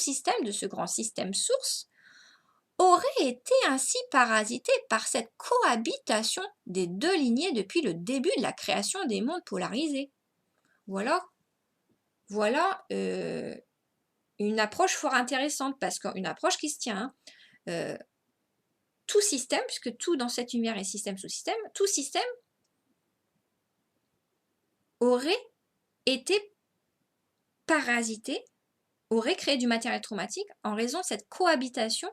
sous-système de ce grand système source aurait été ainsi parasité par cette cohabitation des deux lignées depuis le début de la création des mondes polarisés. Voilà une approche fort intéressante, parce qu'une approche qui se tient. Tout système, puisque tout dans cet univers est système sous système, tout système aurait été parasité, aurait créé du matériel traumatique en raison de cette cohabitation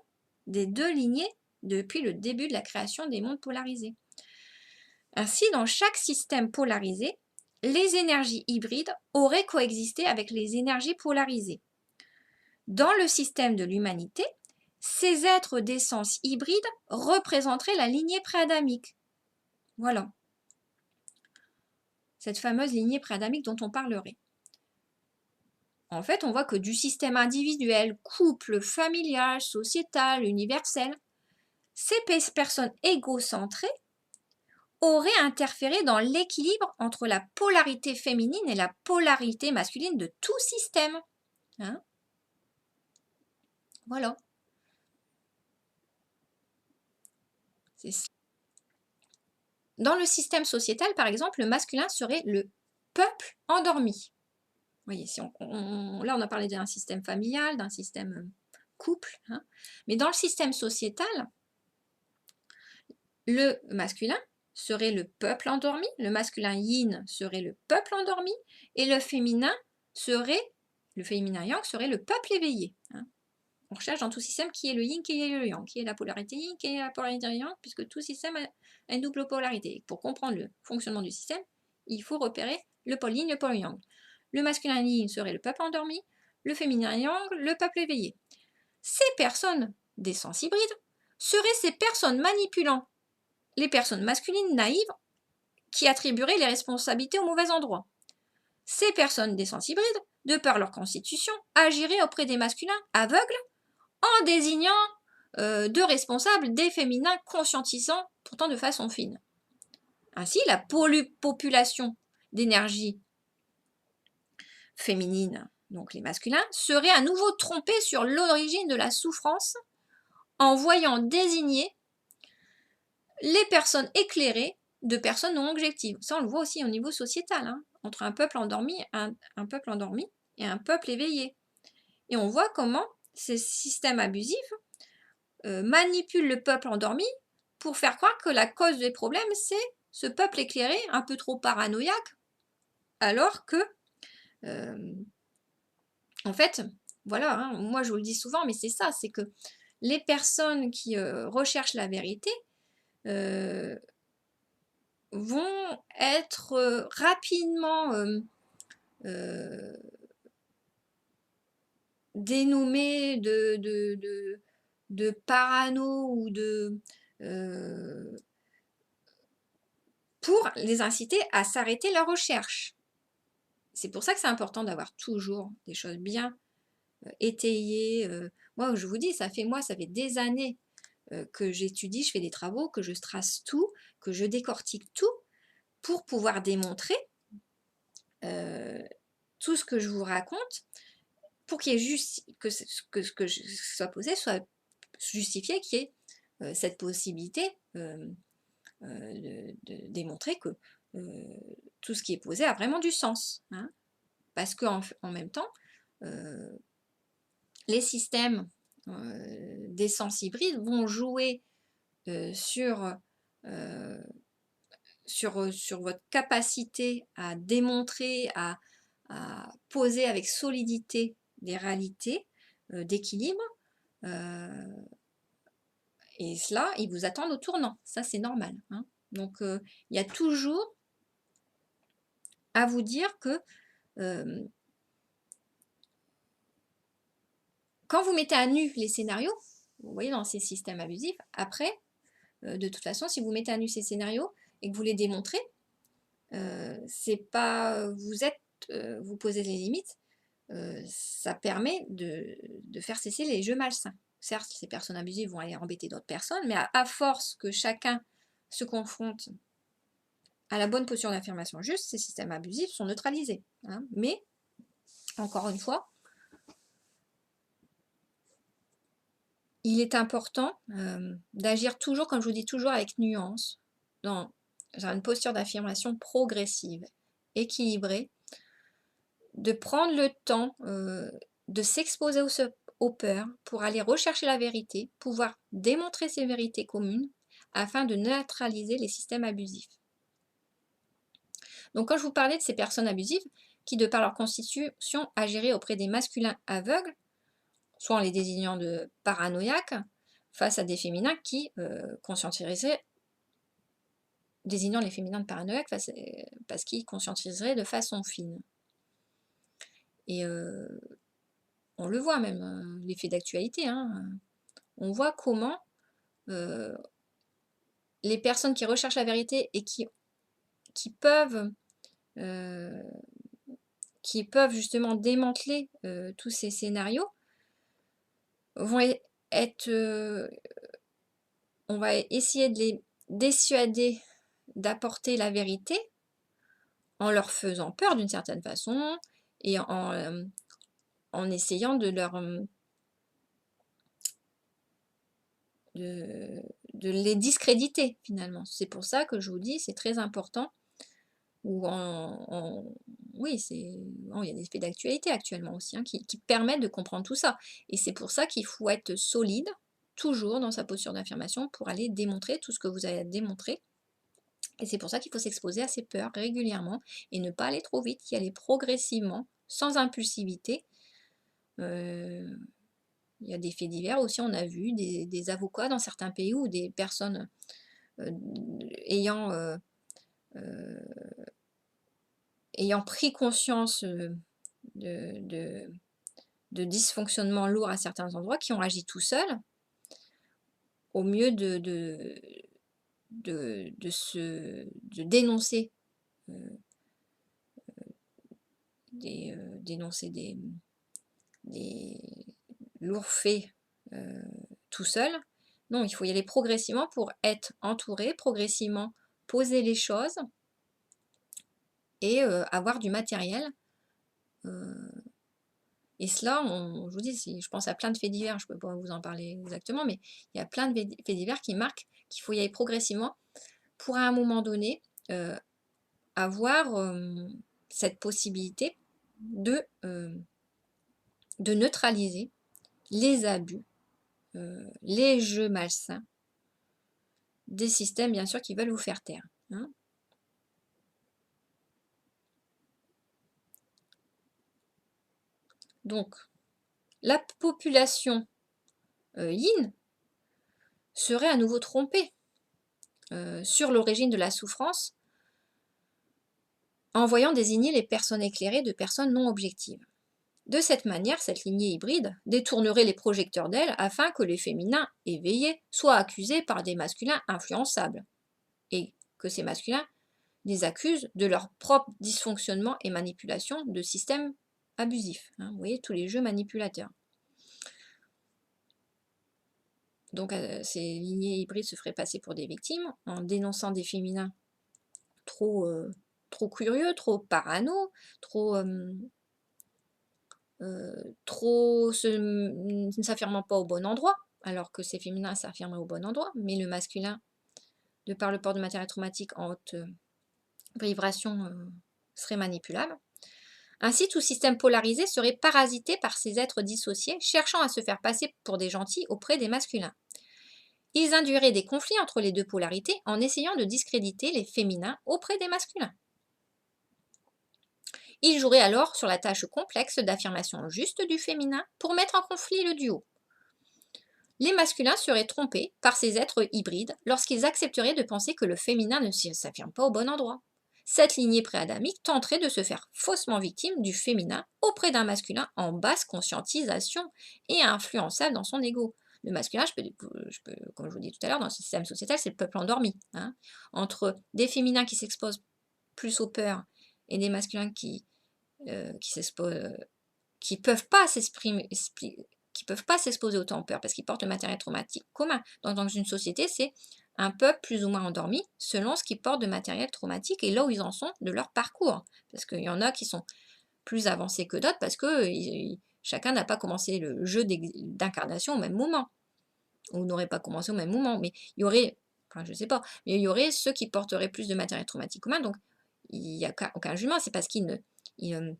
des deux lignées depuis le début de la création des mondes polarisés. Ainsi, dans chaque système polarisé, les énergies hybrides auraient coexisté avec les énergies polarisées. Dans le système de l'humanité, ces êtres d'essence hybride représenteraient la lignée préadamique. Voilà. Cette fameuse lignée préadamique dont on parlerait. En fait, on voit que du système individuel, couple, familial, sociétal, universel, ces personnes égocentrées auraient interféré dans l'équilibre entre la polarité féminine et la polarité masculine de tout système. Hein? Voilà. C'est ça. Dans le système sociétal, par exemple, le masculin serait le peuple endormi. Vous voyez, si là on a parlé d'un système familial, d'un système couple, hein. Mais dans le système sociétal, le masculin serait le peuple endormi, le masculin yin serait le peuple endormi, et le féminin yang serait le peuple éveillé. Hein. On recherche dans tout système qui est le yin, qui est le yang, qui est la polarité yin, qui est la polarité yang, puisque tout système a une double polarité. Et pour comprendre le fonctionnement du système, il faut repérer le pôle yin, le pôle yang. Le masculin yin serait le peuple endormi, le féminin yang, le peuple éveillé. Ces personnes d'essence hybride seraient ces personnes manipulant les personnes masculines naïves qui attribueraient les responsabilités au mauvais endroit. Ces personnes d'essence hybride, de par leur constitution, agiraient auprès des masculins aveugles en désignant de responsables des féminins conscientisants, pourtant de façon fine. Ainsi, la population d'énergie féminine, donc les masculins, serait à nouveau trompée sur l'origine de la souffrance en voyant désigner les personnes éclairées de personnes non objectives. Ça, on le voit aussi au niveau sociétal, hein, entre un peuple endormi et un peuple éveillé. Et on voit comment ces systèmes abusifs manipulent le peuple endormi pour faire croire que la cause des problèmes, c'est ce peuple éclairé, un peu trop paranoïaque, alors que, en fait, voilà, hein, moi je vous le dis souvent, mais c'est ça, c'est que les personnes qui recherchent la vérité vont être rapidement dénommées de parano ou pour les inciter à s'arrêter leur recherche. C'est pour ça que c'est important d'avoir toujours des choses bien étayées. Moi, je vous dis, ça fait des années que j'étudie, je fais des travaux, que je trace tout, que je décortique tout pour pouvoir démontrer tout ce que je vous raconte, pour qu'il y ait juste que ce que soit posé soit justifié, qu'il y ait cette possibilité de démontrer que tout ce qui est posé a vraiment du sens. Hein. Parce qu'en même temps, les systèmes d'essence hybride vont jouer sur votre capacité à démontrer, à poser avec solidité des réalités d'équilibre. Et cela, ils vous attendent au tournant. Ça, c'est normal. Hein. Donc, il y a toujours à vous dire que quand vous mettez à nu les scénarios, vous voyez dans ces systèmes abusifs, après, de toute façon, si vous mettez à nu ces scénarios et que vous les démontrez, c'est pas vous posez les limites, ça permet de faire cesser les jeux malsains. Certes, ces personnes abusives vont aller embêter d'autres personnes, mais à force que chacun se confronte à la bonne posture d'affirmation juste, ces systèmes abusifs sont neutralisés. Hein. Mais, encore une fois, il est important d'agir toujours, comme je vous dis, toujours avec nuance, dans une posture d'affirmation progressive, équilibrée, de prendre le temps de s'exposer aux peurs pour aller rechercher la vérité, pouvoir démontrer ces vérités communes afin de neutraliser les systèmes abusifs. Donc quand je vous parlais de ces personnes abusives qui, de par leur constitution, agiraient auprès des masculins aveugles, soit en les désignant de paranoïaques, face à des féminins qui conscientiseraient, désignant les féminins de paranoïaques parce qu'ils conscientiseraient de façon fine. Et on le voit même, les faits d'actualité, hein, on voit comment les personnes qui recherchent la vérité et qui peuvent justement démanteler tous ces scénarios vont être, on va essayer de les dissuader d'apporter la vérité en leur faisant peur d'une certaine façon et en essayant de leur de les discréditer finalement. C'est pour ça que je vous dis, c'est très important. Oui, il y a des faits d'actualité actuellement aussi qui permettent de comprendre tout ça. Et c'est pour ça qu'il faut être solide, toujours dans sa posture d'affirmation, pour aller démontrer tout ce que vous avez à démontrer. Et c'est pour ça qu'il faut s'exposer à ces peurs régulièrement et ne pas aller trop vite, y aller progressivement, sans impulsivité. Il y a des faits divers aussi, on a vu des avocats dans certains pays ou des personnes ayant pris conscience de dysfonctionnements lourds à certains endroits, qui ont agi tout seuls, au mieux de dénoncer des lourds faits tout seul. Non, il faut y aller progressivement pour être entouré, progressivement poser les choses et avoir du matériel. Et cela, je vous dis, je pense à plein de faits divers, je ne peux pas vous en parler exactement, mais il y a plein de faits divers qui marquent qu'il faut y aller progressivement pour à un moment donné avoir cette possibilité de neutraliser les abus, les jeux malsains des systèmes, bien sûr, qui veulent vous faire taire. Hein. Donc, la population yin serait à nouveau trompée sur l'origine de la souffrance en voyant désigner les personnes éclairées de personnes non objectives. De cette manière, cette lignée hybride détournerait les projecteurs d'elle afin que les féminins éveillés soient accusés par des masculins influençables et que ces masculins les accusent de leur propre dysfonctionnement et manipulation de systèmes abusifs. Hein, vous voyez, tous les jeux manipulateurs. Donc ces lignées hybrides se feraient passer pour des victimes en dénonçant des féminins trop curieux, trop parano, trop ne s'affirmant pas au bon endroit, alors que ces féminins s'affirmeraient au bon endroit, mais le masculin, de par le port de matériel traumatique en haute vibration, serait manipulable. Ainsi, tout système polarisé serait parasité par ces êtres dissociés, cherchant à se faire passer pour des gentils auprès des masculins. Ils induiraient des conflits entre les deux polarités en essayant de discréditer les féminins auprès des masculins. Ils joueraient alors sur la tâche complexe d'affirmation juste du féminin pour mettre en conflit le duo. Les masculins seraient trompés par ces êtres hybrides lorsqu'ils accepteraient de penser que le féminin ne s'affirme pas au bon endroit. Cette lignée préadamique tenterait de se faire faussement victime du féminin auprès d'un masculin en basse conscientisation et influençable dans son ego. Le masculin, comme je vous dis tout à l'heure, dans ce système sociétal, c'est le peuple endormi. Hein. Entre des féminins qui s'exposent plus aux peurs et des masculins qui peuvent pas s'exposer autant aux peurs parce qu'ils portent le matériel traumatique commun. Donc dans une société, c'est un peuple plus ou moins endormi selon ce qu'ils portent de matériel traumatique et là où ils en sont de leur parcours. Parce qu'il y en a qui sont plus avancés que d'autres parce que chacun n'a pas commencé le jeu d'incarnation au même moment. ou n'auraient pas commencé au même moment, mais il y aurait, enfin je sais pas, mais il y aurait ceux qui porteraient plus de matériel traumatique commun, donc il n'y a aucun jugement, c'est parce qu'ils ne, ils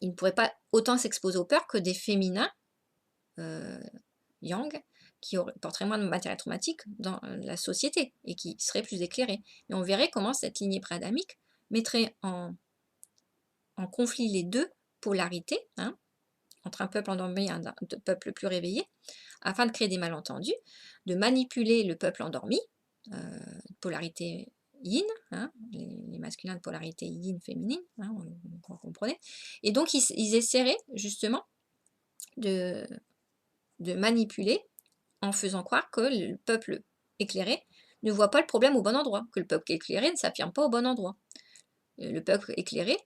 ne pourraient pas autant s'exposer aux peurs que des féminins yang qui porteraient moins de matériel traumatique dans la société et qui seraient plus éclairés. Et on verrait comment cette lignée préadamique mettrait en conflit les deux polarités, hein, entre un peuple endormi et un peuple plus réveillé, afin de créer des malentendus, de manipuler le peuple endormi, polarité yin, hein, les masculins de polarité yin féminine, hein, vous comprenez. Et donc ils essaieraient justement de manipuler en faisant croire que le peuple éclairé ne voit pas le problème au bon endroit, que le peuple éclairé ne s'affirme pas au bon endroit. Le peuple éclairé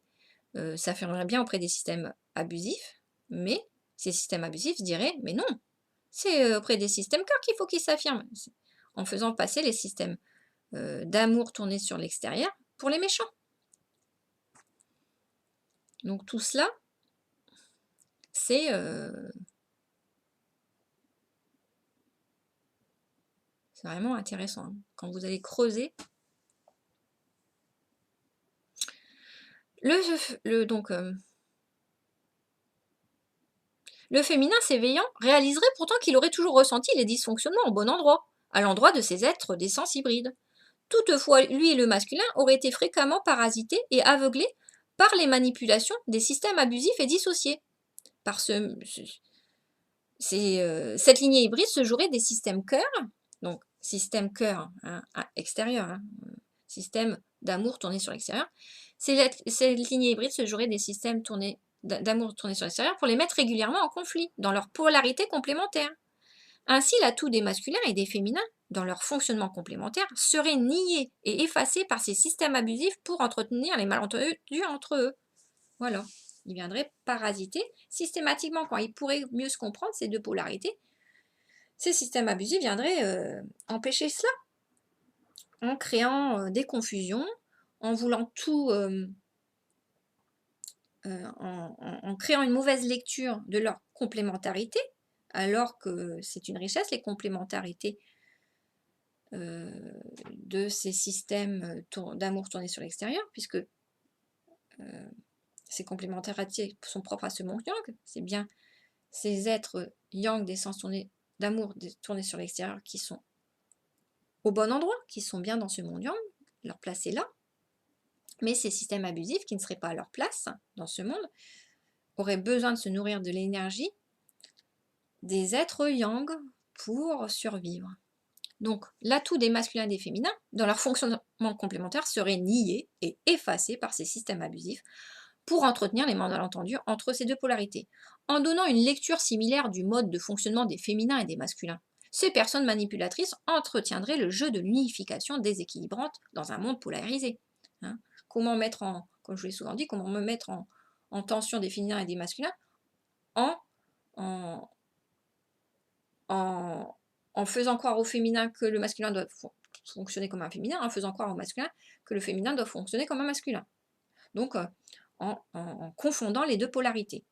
s'affirmerait bien auprès des systèmes abusifs, mais ces systèmes abusifs diraient « mais non, c'est auprès des systèmes cœur qu'il faut qu'ils s'affirment », en faisant passer les systèmes d'amour tournés sur l'extérieur pour les méchants. Donc tout cela, c'est vraiment intéressant, hein, quand vous allez creuser. Le féminin s'éveillant réaliserait pourtant qu'il aurait toujours ressenti les dysfonctionnements au bon endroit, à l'endroit de ces êtres d'essence hybride. Toutefois, lui et le masculin auraient été fréquemment parasités et aveuglés par les manipulations des systèmes abusifs et dissociés. Par cette lignée hybride se jouerait des systèmes cœur, donc système cœur hein, extérieur, hein, système d'amour tourné sur l'extérieur. Cette lignée hybride se jouerait des systèmes d'amour tournés sur l'extérieur pour les mettre régulièrement en conflit, dans leur polarité complémentaire. Ainsi, l'atout des masculins et des féminins, dans leur fonctionnement complémentaire, serait nié et effacé par ces systèmes abusifs pour entretenir les malentendus entre eux. Voilà, ils viendraient parasiter systématiquement quand ils pourraient mieux se comprendre, ces deux polarités. Ces systèmes abusifs viendraient empêcher cela, en créant des confusions, en voulant tout, en créant une mauvaise lecture de leur complémentarité, alors que c'est une richesse, les complémentarités de ces systèmes d'amour tournés sur l'extérieur, puisque ces complémentarités sont propres à ce monde yang. C'est bien ces êtres yang d'essence d'amour tournés sur l'extérieur qui sont au bon endroit, qui sont bien dans ce monde yang, leur place est là. Mais ces systèmes abusifs qui ne seraient pas à leur place dans ce monde auraient besoin de se nourrir de l'énergie des êtres yang pour survivre. Donc, l'atout des masculins et des féminins, dans leur fonctionnement complémentaire, serait nié et effacé par ces systèmes abusifs pour entretenir les malentendus entre ces deux polarités, en donnant une lecture similaire du mode de fonctionnement des féminins et des masculins. Ces personnes manipulatrices entretiendraient le jeu de l'unification déséquilibrante dans un monde polarisé. Hein. Comment mettre en, comme je l'ai souvent dit, comment me mettre en tension des féminins et des masculins en faisant croire au féminin que le masculin doit fonctionner comme un féminin, en faisant croire au masculin que le féminin doit fonctionner comme un masculin. Donc, en confondant les deux polarités.